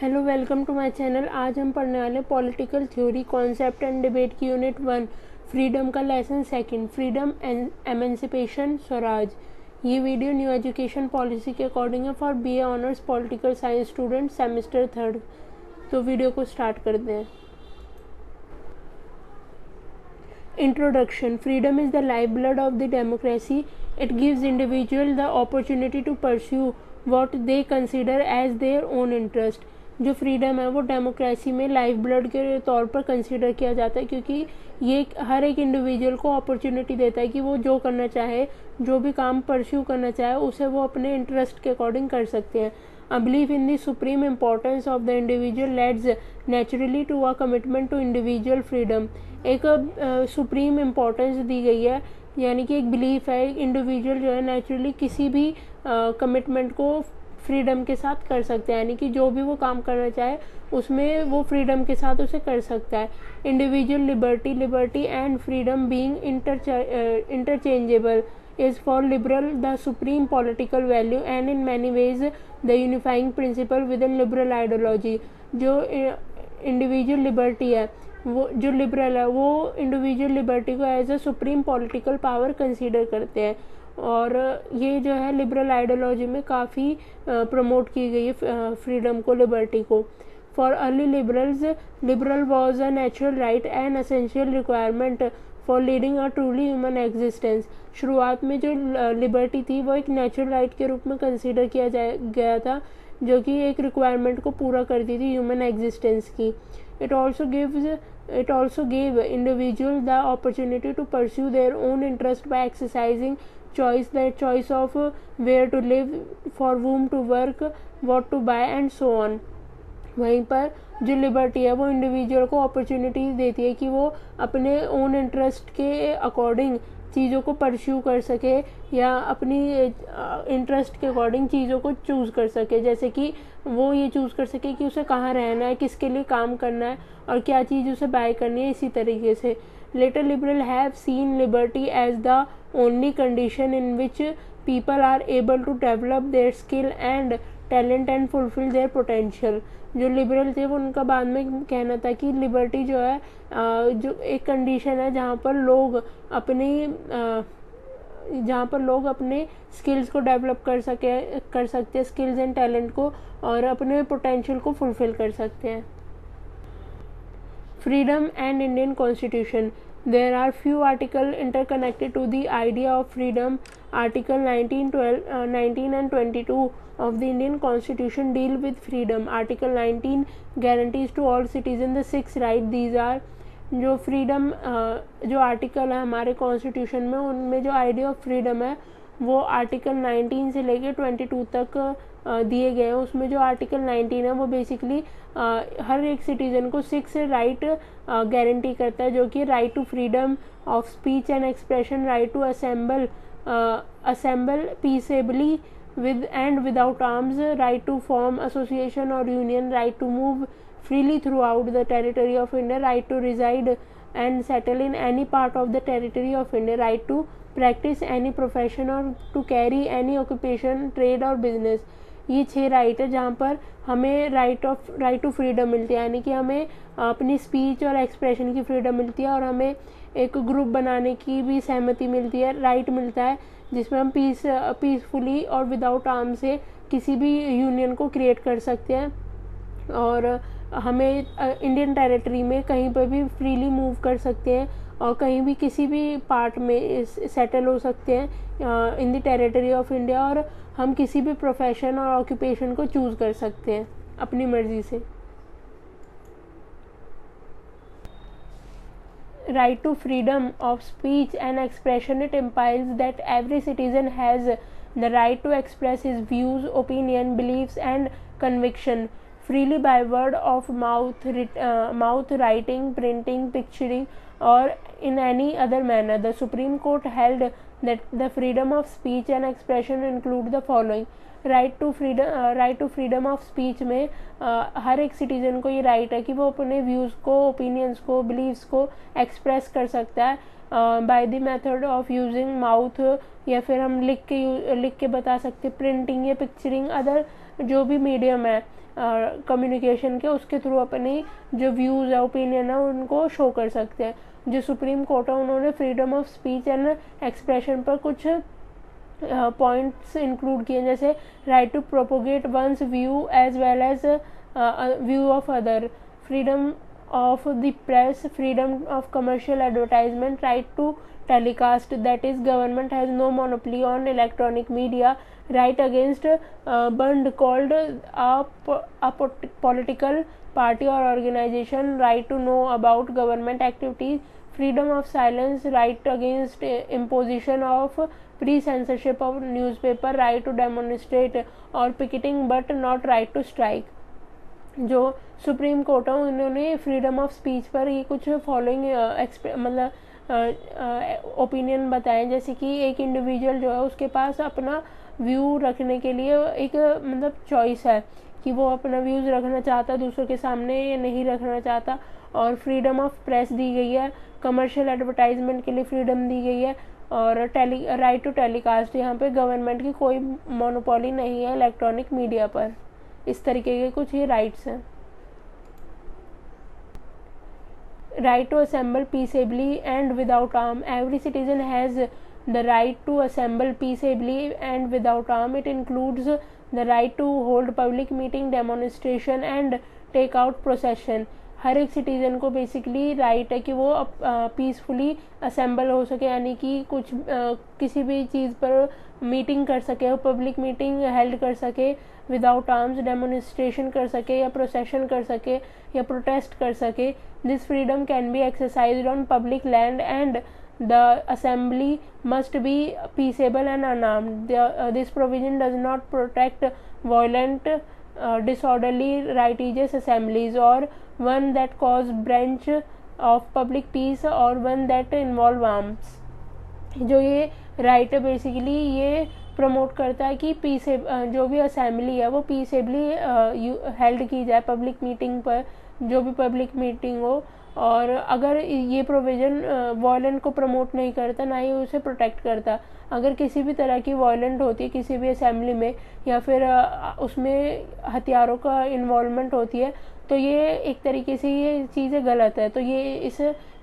Hello, welcome to my channel. आज हम पढ़ने वाले political theory concept and debate की यूनिट 1 फ्रीडम का lesson second, freedom and emancipation swaraj. ये वीडियो न्यू एजुकेशन पॉलिसी के अकॉर्डिंग है for BA honours political science student semester 3। तो वीडियो को स्टार्ट करते हैं। Introduction. Freedom is the lifeblood of the democracy. It gives individual the opportunity to pursue what they consider as their own interest. जो freedom है वो democracy में life blood के तौर पर कंसिडर किया जाता है, क्योंकि ये हर एक इंडिविजुअल को अपॉर्चुनिटी देता है कि वो जो करना चाहे, जो भी काम परस्यू करना चाहे, उसे वो अपने इंटरेस्ट के अकॉर्डिंग कर सकते हैं। A belief in the supreme importance of the individual leads naturally to a commitment to individual freedom. एक सुप्रीम इम्पोर्टेंस दी गई है, यानी कि एक बिलीफ है, इंडिविजुअल जो है नेचुरली किसी भी कमिटमेंट को फ्रीडम के साथ कर सकते हैं, यानी कि जो भी वो काम करना चाहे उसमें वो फ्रीडम के साथ उसे कर सकता है। Individual liberty and freedom being interchangeable is for liberal the supreme political value and in many ways the unifying principle within liberal ideology. जो इंडिविजुअल लिबर्टी है, वो जो लिबरल है वो इंडिविजुअल लिबर्टी को as a supreme political power consider करते हैं, और ये जो है लिबरल आइडियोलॉजी में काफ़ी प्रमोट की गई है फ्रीडम को, लिबर्टी को। For early liberal was a natural right and essential requirement for leading a truly human existence. शुरुआत में जो लिबर्टी थी वो एक नेचुरल राइट के रूप में कंसीडर किया गया था, जो कि एक रिक्वायरमेंट को पूरा करती थी ह्यूमन एग्जिस्टेंस की। It also gave individual the opportunity to pursue their own interest by exercising choice of where to live, for whom to work, what to buy and so on. वहीं पर जो liberty है वो individual को opportunity देती है कि वो अपने ओन इंटरेस्ट के अकॉर्डिंग चीज़ों को परस्यू कर सके, या अपनी इंटरेस्ट के अकॉर्डिंग चीज़ों को चूज़ कर सके। जैसे कि वो ये चूज़ कर सके कि उसे कहाँ रहना है, किसके लिए काम करना है, और क्या चीज़ उसे बाय करनी है। इसी तरीके से later liberal have seen liberty as the only condition in which people are able to develop their skill and talent and fulfil their potential. जो लिबरल थे वो उनका बाद में कहना था कि लिबर्टी जो है जो एक कंडीशन है जहाँ पर लोग अपने स्किल्स को डेवलप कर सकते हैं, स्किल्स एंड टैलेंट को, और अपने पोटेंशियल को फुलफिल कर सकते हैं। Freedom and Indian constitution. There are few articles interconnected to the idea of freedom. Article 19 and 22 of the Indian Constitution deal with freedom. Article 19 guarantees to all citizens the 6 rights. These are जो freedom जो article है हमारे constitution में, उनमें जो idea of freedom है वो article 19 से लेके 22 तक दिए गए हैं। उसमें जो आर्टिकल 19 है वो बेसिकली हर एक सिटीज़न को 6 राइट गारंटी करता है, जो कि right to freedom of speech and expression, right to assemble peaceably with and without arms, right to form association or union, right to move freely throughout the territory of India, right to reside and settle in any part of the territory of India, right to practice any profession or to carry any occupation, trade or business. ये 6 right है जहाँ पर हमें right to freedom मिलती है, यानी कि हमें अपनी स्पीच और एक्सप्रेशन की फ्रीडम मिलती है, और हमें एक ग्रुप बनाने की भी सहमति मिलती है, राइट मिलता है, जिसमें हम पीसफुली और विदाउट आर्म से किसी भी यूनियन को क्रिएट कर सकते हैं, और हमें इंडियन टेरिटरी में कहीं पर भी फ्रीली मूव कर सकते हैं, और कहीं भी किसी भी पार्ट में सेटल हो सकते हैं in the territory of India, और हम किसी भी प्रोफेशन और ऑक्यूपेशन को चूज़ कर सकते हैं अपनी मर्जी से। Right to freedom of speech and expression. It implies that every citizen has the right to express his views, opinion, beliefs and conviction freely by word of mouth, writing, printing, picturing or in any other manner. The Supreme Court held that the freedom of speech and expression include the following: right to freedom of speech में हर एक citizen को ये right है कि वो अपने views को, ओपिनियंस को, बिलीव्स को एक्सप्रेस कर सकता है by the method of using mouth, या फिर हम लिख के बता सकते, प्रिंटिंग या पिक्चरिंग, अदर जो भी मीडियम है कम्युनिकेशन के, उसके थ्रू अपनी जो व्यूज़ है, ओपिनियन है, उनको शो कर सकते हैं। जो सुप्रीम कोर्ट है उन्होंने freedom of speech and expression पर कुछ पॉइंट्स इंक्लूड किए, जैसे right to propagate one's view as well as view of other, freedom of the press, freedom of commercial advertisement, right to telecast, that is government has no monopoly on electronic media, right against bund called a political party or organization, right to know about government activities, freedom of silence, right against imposition of pre-censorship of newspaper, right to demonstrate or picketing but not right to strike। जो supreme court है उन्होंने freedom of speech पर ये कुछ following मतलब opinion बताएं, जैसे कि एक इंडिविजुअल जो है उसके पास अपना व्यू रखने के लिए एक मतलब चॉइस है कि वो अपना व्यूज़ रखना चाहता है दूसरों के सामने या नहीं रखना चाहता, और फ्रीडम ऑफ प्रेस दी गई है, कमर्शियल एडवर्टाइजमेंट के लिए फ्रीडम दी गई है, और राइट टू टेलीकास्ट, यहाँ पे गवर्नमेंट की कोई मोनोपोली नहीं है इलेक्ट्रॉनिक मीडिया पर। इस तरीके के कुछ ये राइट्स हैं। Right to assemble peaceably and without arm, every citizen has the right to assemble peaceably and without arm, it includes the right to hold public meeting, demonstration and take out procession. हर एक citizen को basically right है कि वो peacefully assemble हो सके, यानी कि कुछ किसी भी चीज़ पर मीटिंग कर सके, पब्लिक मीटिंग हेल्ड कर सके विदाउट आर्म्स, डेमोन्स्ट्रेशन कर सके या प्रोसेशन कर सके या प्रोटेस्ट कर सके। This freedom can be exercised on public land and the assembly must be peaceable and unarmed. This provision does not protect violent disorderly righteous assemblies or one that cause breach of public peace or one that involve arms। जो ये right है basically ये promote करता है कि जो भी assembly है वो पीसेबली हेल्ड की जाए पब्लिक मीटिंग पर, जो भी पब्लिक मीटिंग हो, और अगर ये प्रोविज़न वायलेंट को प्रमोट नहीं करता, ना ही उसे प्रोटेक्ट करता। अगर किसी भी तरह की वायलेंट होती है किसी भी असेंबली में या फिर उसमें हथियारों का इन्वॉल्वमेंट होती है, तो ये एक तरीके से ये चीज़ें गलत है, तो ये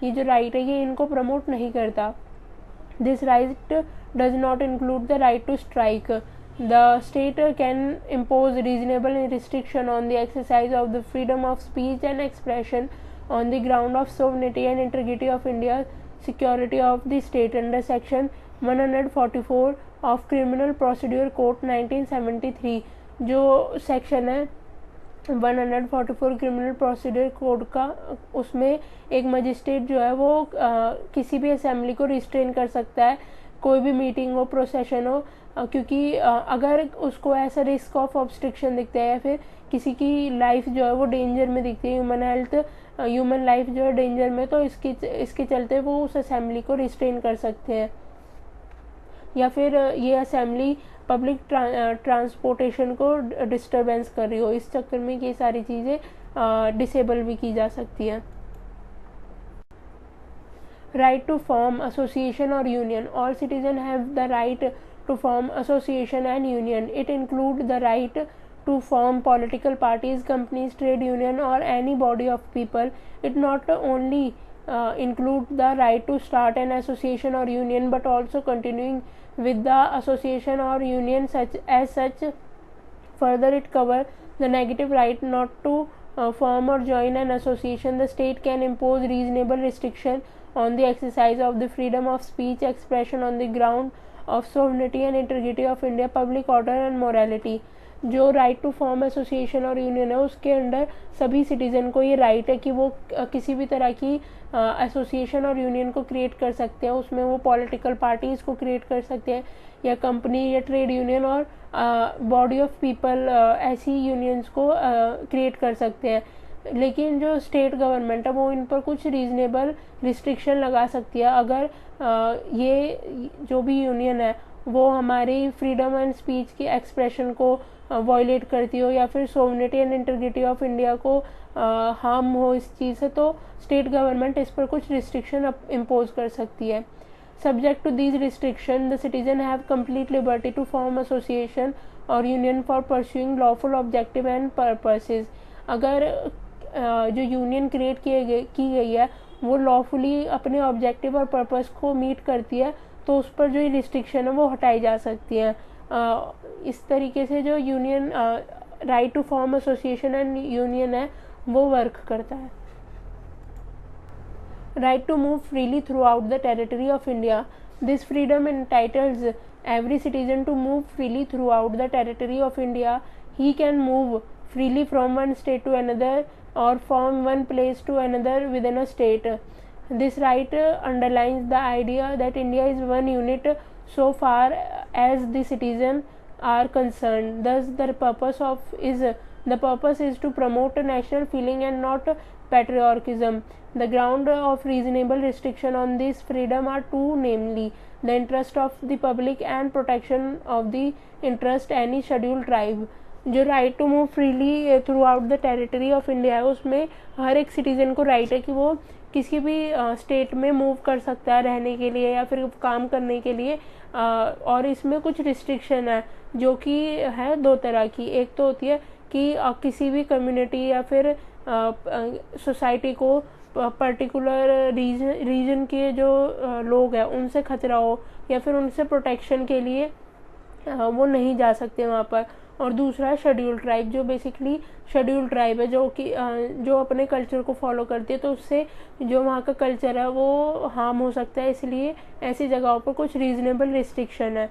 जो राइट है ये इनको प्रमोट नहीं करता। This right does not include the right to strike. The state can impose reasonable restriction on the exercise of the freedom of speech and expression on the ground of sovereignty and integrity of India, security of the state under section 144 of Criminal Procedure Code 1973। जो section है 144 criminal procedure code का, उसमें एक magistrate जो है वो किसी भी असेंबली को रिस्ट्रेन कर सकता है, कोई भी मीटिंग हो, प्रोसेशन हो, क्योंकि अगर उसको ऐसा रिस्क ऑफ ऑब्स्ट्रिक्शन दिखता है या फिर किसी की लाइफ जो है वो डेंजर में दिखती है, ह्यूमन लाइफ जो है डेंजर में, तो इसके चलते वो उस असेंबली को रिस्ट्रेन कर सकते हैं। या फिर ये असेंबली पब्लिक ट्रांसपोर्टेशन को डिस्टर्बेंस कर रही हो, इस चक्कर में ये सारी चीज़ें डिसेबल भी की जा सकती हैं। राइट टू फॉर्म एसोसिएशन और union, all citizen have the right to form association and union. It include the right to form political parties, companies, trade union or any body of people. It not only include the right to start an association or union but also continuing with the association or union as such. Further, it cover the negative right not to form or join an association. The state can impose reasonable restriction on the exercise of the freedom of speech expression on the ground of sovereignty and integrity of India, public order and morality। जो right to form association और union है उसके under सभी citizen को ये right है कि वो किसी भी तरह की एसोसिएशन और यूनियन को क्रिएट कर सकते हैं। उसमें वो पॉलिटिकल पार्टीज़ को क्रिएट कर सकते हैं या कंपनी या ट्रेड यूनियन और बॉडी ऑफ पीपल ऐसी यूनियंस को क्रिएट कर सकते हैं। लेकिन जो स्टेट गवर्नमेंट है वो इन पर कुछ रीजनेबल रिस्ट्रिक्शन लगा सकती है। अगर ये जो भी यूनियन है वो हमारी फ्रीडम एंड स्पीच की एक्सप्रेशन को वायलेट करती हो या फिर sovereignty and integrity of India को हार्म हो इस चीज़ से, तो स्टेट गवर्नमेंट इस पर कुछ रिस्ट्रिक्शन इम्पोज कर सकती है. Subject to these restrictions, the citizen have complete liberty to form association or union for pursuing lawful objective and purposes. अगर जो यूनियन क्रिएट की गई है वो लॉफुली अपने ऑब्जेक्टिव और पर्पस को मीट करती है, तो उस पर जो रिस्ट्रिक्शन है वो हटाई जा सकती है. इस तरीके से जो union right to form association and union है वो वर्क करता है. Right to move freely throughout the territory of India. This freedom entitles every citizen to move freely throughout the territory of India. He can move freely from one state to another or from one place to another within a state. This right underlines the idea that India is one unit so far as the citizens are concerned. Thus, the purpose is to promote national feeling and not patriotism. The ground of reasonable restriction on this freedom are two, namely the interest of the public and protection of the interest any scheduled tribe. जो right to move freely throughout the territory of India है उसमें हर एक citizen को right है कि वो किसी भी स्टेट में मूव कर सकता है रहने के लिए या फिर काम करने के लिए. और इसमें कुछ रिस्ट्रिक्शन है जो कि है दो तरह की. एक तो होती है कि किसी भी कम्युनिटी या फिर सोसाइटी को पर्टिकुलर रीजन के जो लोग हैं उनसे खतरा हो या फिर उनसे प्रोटेक्शन के लिए वो नहीं जा सकते वहाँ पर. और दूसरा है शेड्यूल्ड ट्राइब, जो बेसिकली शेड्यूल्ड ट्राइब है जो अपने कल्चर को फॉलो करती है, तो उससे जो वहाँ का कल्चर है वो हार्म हो सकता है, इसलिए ऐसी जगहों पर कुछ रीजनेबल रिस्ट्रिक्शन है.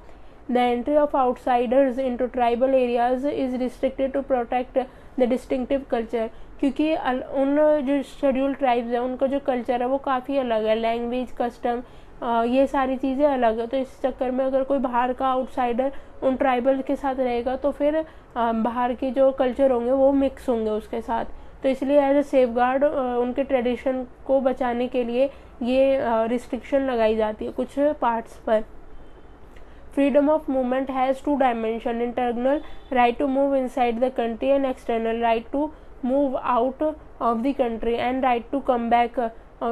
The entry of outsiders into tribal areas is restricted to protect the distinctive culture. क्योंकि उन जो शेड्यूल्ड ट्राइब्स है उनका जो कल्चर है वो काफ़ी अलग है, लैंग्वेज, कस्टम, ये सारी चीज़ें अलग है. तो इस चक्कर में अगर कोई बाहर का आउटसाइडर उन ट्राइबल के साथ रहेगा तो फिर बाहर के जो कल्चर होंगे वो मिक्स होंगे उसके साथ. तो इसलिए एज ए सेफ गार्ड उनके ट्रेडिशन को बचाने के लिए ये रिस्ट्रिक्शन लगाई जाती है कुछ पार्ट्स पर. Freedom of movement has two dimension, internal right to move inside the country and external right to move out of the country and right to come back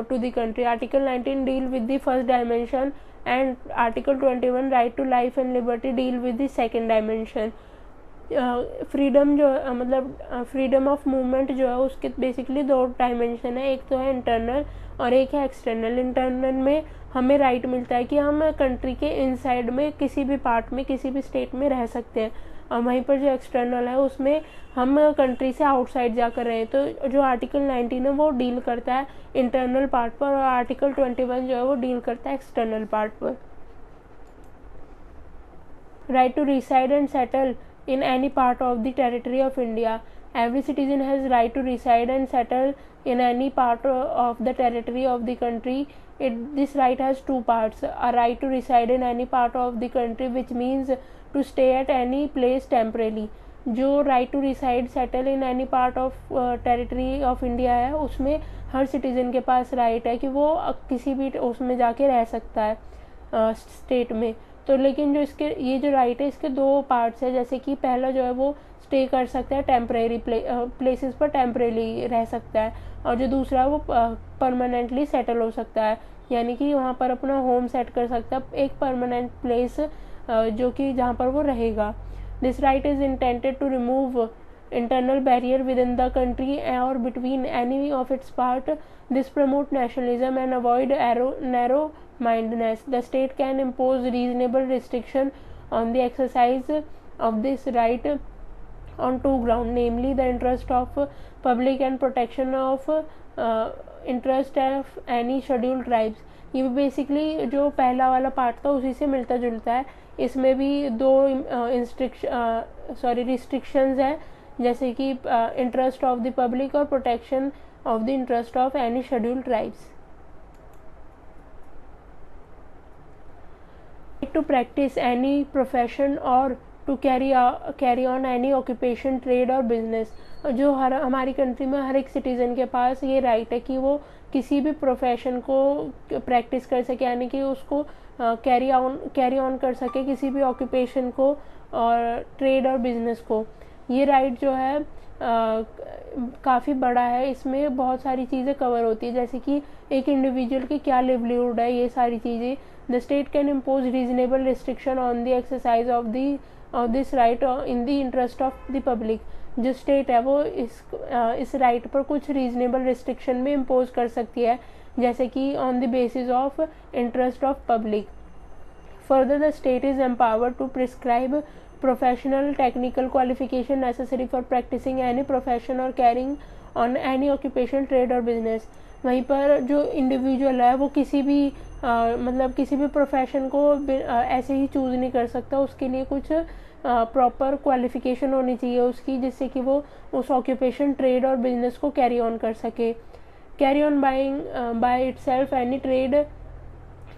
to the country. Article 19 deal with the first dimension and Article 21 right to life and liberty deal with the second dimension. Freedom जो मतलब freedom of movement जो है उसके basically दो dimension है, एक तो है इंटरनल और एक है एक्सटर्नल. इंटरनल में हमें राइट मिलता है कि हम कंट्री के इनसाइड में किसी भी पार्ट में किसी भी स्टेट में रह सकते हैं, और वहीं पर जो एक्सटर्नल है उसमें हम कंट्री से आउटसाइड जाकर रहे. तो जो आर्टिकल 19 है वो डील करता है इंटरनल पार्ट पर और आर्टिकल 21 जो है वो डील करता है एक्सटर्नल पार्ट पर. Right to reside and settle in any part of the territory of India. Every citizen has right to reside and settle in any part of the territory of the country. This right has two parts: a right to reside in any part of the country, which means to stay at any place temporarily. जो right to reside, settle in any part of territory of India है उसमें हर citizen के पास right है कि वो किसी भी उसमें जाके रह सकता है स्टेट में. तो लेकिन जो इसके ये जो राइट है इसके दो पार्ट्स है, जैसे कि पहला जो है वो स्टे कर सकता है टेम्परेरी प्लेसेस पर टेम्परेरी रह सकता है, और जो दूसरा है वो परमानेंटली सेटल हो सकता है, यानी कि वहाँ पर अपना होम सेट कर सकता है, एक परमानेंट प्लेस जो कि जहाँ पर वो रहेगा. This right is intended to remove internal barrier within the country or between any of its part. This promote nationalism and avoid narrow-mindedness. The state can impose reasonable restriction on the exercise of this right on two grounds, namely the interest of public and protection of interest of any scheduled tribes. ये basically जो पहला वाला part था उसी से मिलता जुलता है. इसमें भी दो रिस्ट्रिक्शंस हैं, जैसे कि इंटरेस्ट ऑफ द पब्लिक और protection of the interest of any scheduled tribes. To practice any profession और to carry on any occupation, trade और बिजनेस। जो हमारी कंट्री में हर एक सिटीज़न के पास ये राइट है कि वो किसी भी प्रोफेशन को प्रैक्टिस कर सके, यानी कि उसको कैरी ऑन कर सके, किसी भी ऑक्यूपेशन को और ट्रेड और बिजनेस को। ये राइट जो है काफ़ी बड़ा है, इसमें बहुत सारी चीज़ें कवर होती है, जैसे कि एक इंडिविजुअल की क्या लिवलीहुड है, ये सारी चीज़ें। The state can impose reasonable restriction on the exercise of this right in the interest of the public. जो स्टेट है वो इस राइट पर कुछ रीजनेबल रिस्ट्रिक्शन भी इम्पोज कर सकती है, जैसे कि on the basis of interest of public. Further the state is empowered to prescribe professional technical qualification necessary for practicing any profession or carrying on any occupation, trade और business। वहीं पर जो इंडिविजुअल है वो किसी भी मतलब किसी भी प्रोफेशन को ऐसे ही चूज़ नहीं कर सकता, उसके लिए कुछ प्रॉपर क्वालिफिकेशन होनी चाहिए उसकी, जिससे कि वो उस ऑक्यूपेशन, ट्रेड और बिजनेस को कैरी ऑन कर सके। Carry on by itself any trade,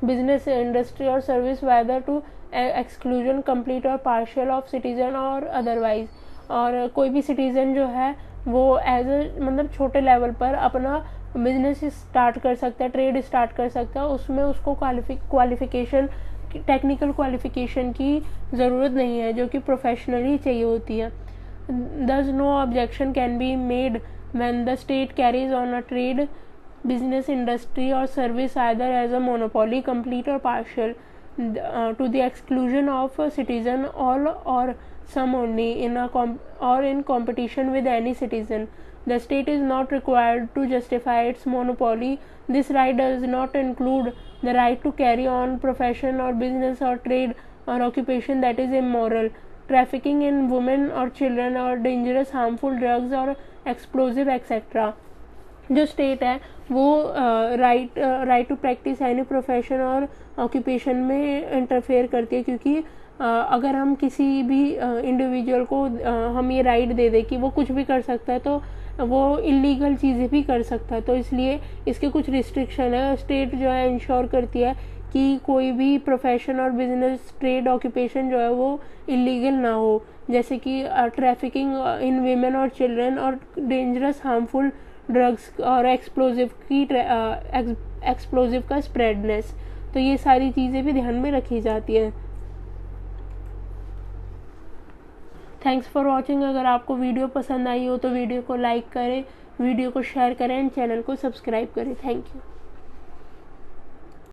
business, industry और service whether to exclusion complete और पार्शियल ऑफ सिटीजन और अदरवाइज। और कोई भी सिटीजन जो है वो एज मतलब छोटे लेवल पर अपना बिजनेस स्टार्ट कर सकता है, ट्रेड स्टार्ट कर सकता है, उसमें उसको क्वालिफिकेशन, टेक्निकल क्वालिफिकेशन की ज़रूरत नहीं है, जो कि प्रोफेशनली चाहिए होती है। Thus no objection can be made when the state carries on a trade, business, industry or service either as a monopoly, complete or partial, to the exclusion of a citizen, all or some only, in competition with any citizen. The state is not required to justify its monopoly. This right does not include the right to carry on profession or business or trade or occupation that is immoral, trafficking in women or children or dangerous, harmful drugs or explosive etc. जो state है वो right to practice any profession और occupation में interfere करती है, क्योंकि अगर हम किसी भी इंडिविजुअल को हम ये राइट दे दें कि वो कुछ भी कर सकता है, तो वो इलीगल चीज़ें भी कर सकता है। तो इसलिए इसके कुछ रिस्ट्रिक्शन है। स्टेट जो है इंश्योर करती है कि कोई भी प्रोफेशन और बिजनेस, ट्रेड, ऑक्यूपेशन जो है वो इलीगल ना हो, जैसे कि ट्रैफिकिंग इन वीमेन और चिल्ड्रन और डेंजरस, हार्मफुल ड्रग्स और एक्सप्लोजिव का स्प्रेडनेस। तो ये सारी चीज़ें भी ध्यान में रखी जाती हैं। Thanks for watching. अगर आपको वीडियो पसंद आई हो तो वीडियो को लाइक करें, वीडियो को शेयर करें एंड चैनल को सब्सक्राइब करें। Thank you.